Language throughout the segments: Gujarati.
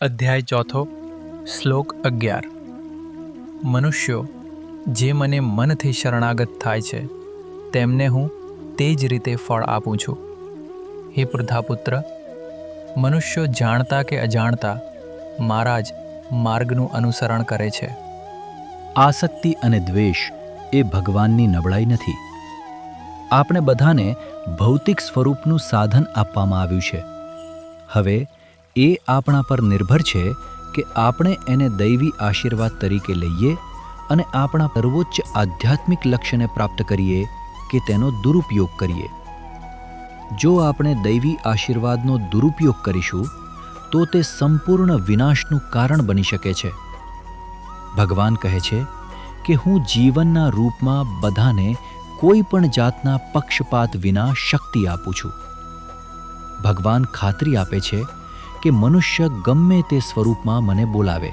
અધ્યાય ચોથો શ્લોક 11. મનુષ્યો જે મને મનથી શરણાગત થાય છે તેમને હું તે જ રીતે ફળ આપું છું. હે પૃથાપુત્ર, મનુષ્યો જાણતા કે અજાણતા મારા જ માર્ગનું અનુસરણ કરે છે. આસક્તિ અને દ્વેષ એ ભગવાનની નબળાઈ નથી. આપણે બધાને ભૌતિક સ્વરૂપનું સાધન આપવામાં આવ્યું છે. હવે એ આપણા પર નિર્ભર છે કે આપણે એને દૈવી આશીર્વાદ તરીકે લઈએ અને આપણા સર્વોચ્ચ આધ્યાત્મિક લક્ષ્યને પ્રાપ્ત કરીએ કે તેનો દુરુપયોગ કરીએ. જો આપણે દૈવી આશીર્વાદનો દુરુપયોગ કરીશું તો તે સંપૂર્ણ વિનાશનું કારણ બની શકે છે. ભગવાન કહે છે કે હું જીવનના રૂપમાં બધાને કોઈ પણ જાતના પક્ષપાત વિના શક્તિ આપું છું. ભગવાન ખાતરી આપે છે કે મનુષ્ય ગમે તે સ્વરૂપમાં મને બોલાવે,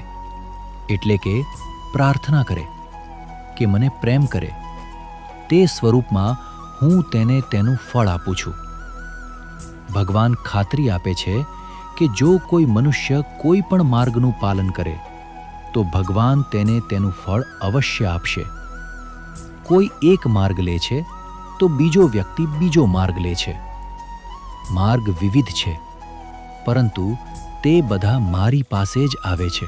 એટલે કે પ્રાર્થના કરે કે મને પ્રેમ કરે, તે સ્વરૂપમાં હું તેને તેનું ફળ આપું છું. ભગવાન ખાતરી આપે છે કે જો કોઈ મનુષ્ય કોઈ પણ માર્ગનું પાલન કરે તો ભગવાન તેને તેનું ફળ અવશ્ય આપશે. કોઈ એક માર્ગ લે છે તો બીજો વ્યક્તિ બીજો માર્ગ લે છે. માર્ગ વિવિધ છે, પરંતુ તે બધા મારી પાસે જ આવે છે.